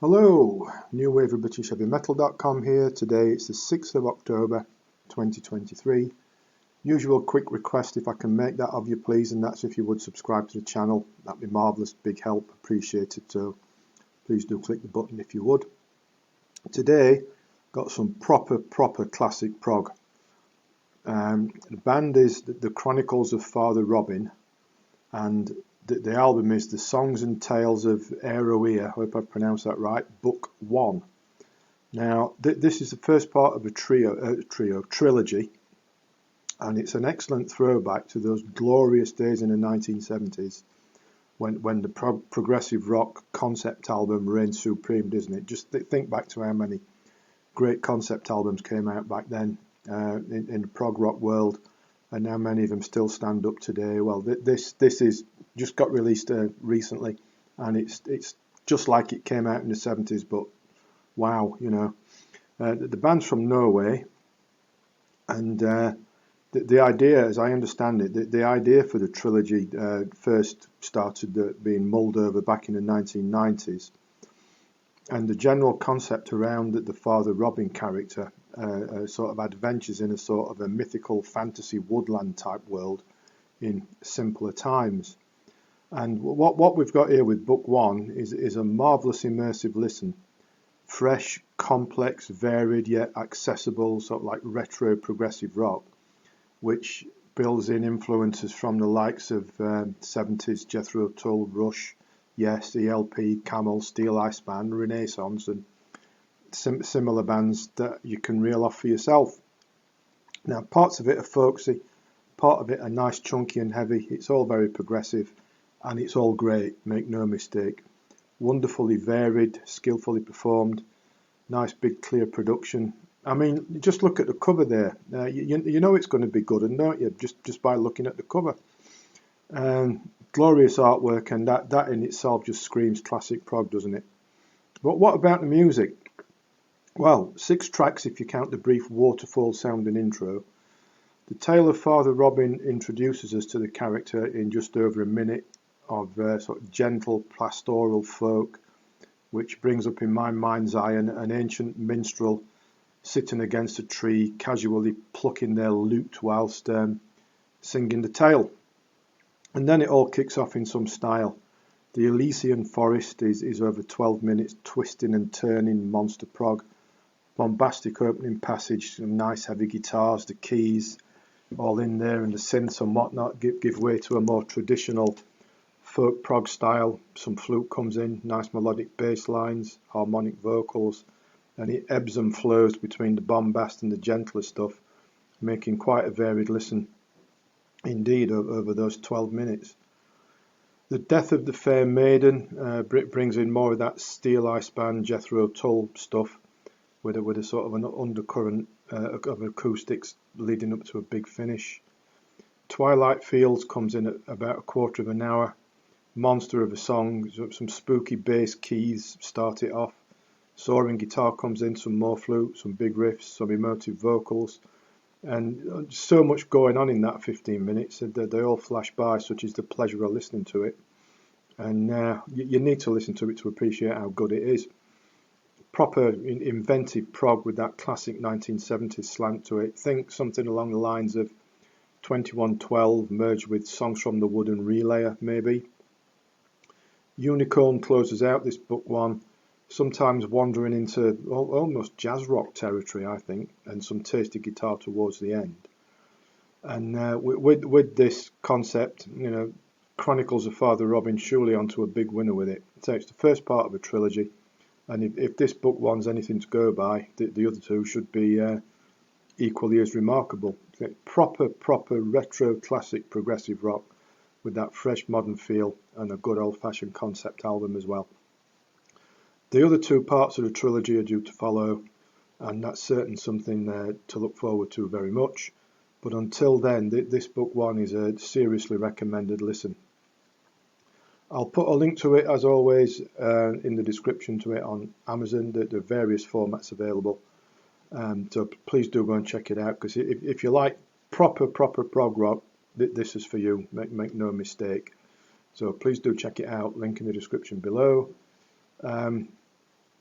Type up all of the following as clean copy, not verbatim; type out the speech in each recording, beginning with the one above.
Hello, New Wave of British Heavy Metal.com here. Today it's the 6th of October 2023. Usual quick request, if I can make that of you please, and that's if you would subscribe to the channel. That'd be marvellous, big help, appreciated, so please do click the button if you would. Today got some proper classic prog. The band is the Chronicles of Father Robin, and the album is The Songs and Tales of Airoea, I hope I pronounced that right, Book 1. Now, this is the first part of a trilogy, and it's an excellent throwback to those glorious days in the 1970s when the progressive rock concept album reigned supreme, doesn't it? Just think back to how many great concept albums came out back then in the prog rock world, and now many of them still stand up today. Well, this is just got released recently, and it's just like it came out in the 70s, but wow, you know. The band's from Norway, and the idea, as I understand it, the idea for the trilogy first started being mulled over back in the 1990s, and the general concept around the Father Robin character sort of adventures in a sort of a mythical fantasy woodland type world in simpler times. And what we've got here with Book 1 is a marvellous immersive listen. Fresh, complex, varied yet accessible, sort of like retro progressive rock, which builds in influences from the likes of 70s Jethro Tull, Rush, Yes, ELP, Camel, Steel Ice Band, Renaissance, and similar bands that you can reel off for yourself. Now, parts of it are folksy, part of it are nice, chunky and heavy. It's all very progressive, and it's all great, make no mistake. Wonderfully varied, skillfully performed, nice big clear production. I mean, just look at the cover there. You know it's going to be good, and don't you? Just by looking at the cover. Glorious artwork, and that in itself just screams classic prog, doesn't it? But what about the music? Well, 6 tracks if you count the brief waterfall sounding intro. The tale of Father Robin introduces us to the character in just over a minute of sort of gentle pastoral folk, which brings up in my mind's eye an ancient minstrel sitting against a tree, casually plucking their lute whilst singing the tale. And then it all kicks off in some style. The Elysian forest is over 12 minutes, twisting and turning monster prog. Bombastic opening passage, some nice heavy guitars, the keys all in there, and the synths and whatnot give way to a more traditional folk prog style. Some flute comes in, nice melodic bass lines, harmonic vocals, and it ebbs and flows between the bombast and the gentler stuff, making quite a varied listen indeed over those 12 minutes. The death of the fair maiden brings in more of that Steel Ice Band, Jethro Tull stuff, with a sort of an undercurrent of acoustics leading up to a big finish. Twilight Fields comes in at about a quarter of an hour. Monster of a song, some spooky bass keys start it off. Soaring guitar comes in, some more flute, some big riffs, some emotive vocals, and so much going on in that 15 minutes that they all flash by, such is the pleasure of listening to it. And you need to listen to it to appreciate how good it is. Proper inventive prog with that classic 1970s slant to it. Think something along the lines of 2112 merged with Songs from the Wood and Relayer, maybe. Unicorn closes out this Book 1, sometimes wandering into almost jazz rock territory, I think, and some tasty guitar towards the end. And with this concept, you know, Chronicles of Father Robin surely onto a big winner with it. So it's the first part of a trilogy, and if this Book 1's anything to go by, the other two should be equally as remarkable. Proper retro classic progressive rock with that fresh modern feel, and a good old-fashioned concept album as well. The other 2 parts of the trilogy are due to follow, and that's certainly something to look forward to very much. But until then, this Book 1 is a seriously recommended listen. I'll put a link to it, as always, in the description to it on Amazon. There are various formats available, so please do go and check it out, because if you like proper prog rock, this is for you, make no mistake. So please do check it out, link in the description below.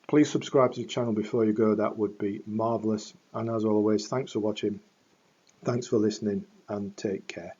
Please subscribe to the channel before you go, that would be marvellous. And as always, thanks for watching, thanks for listening, and take care.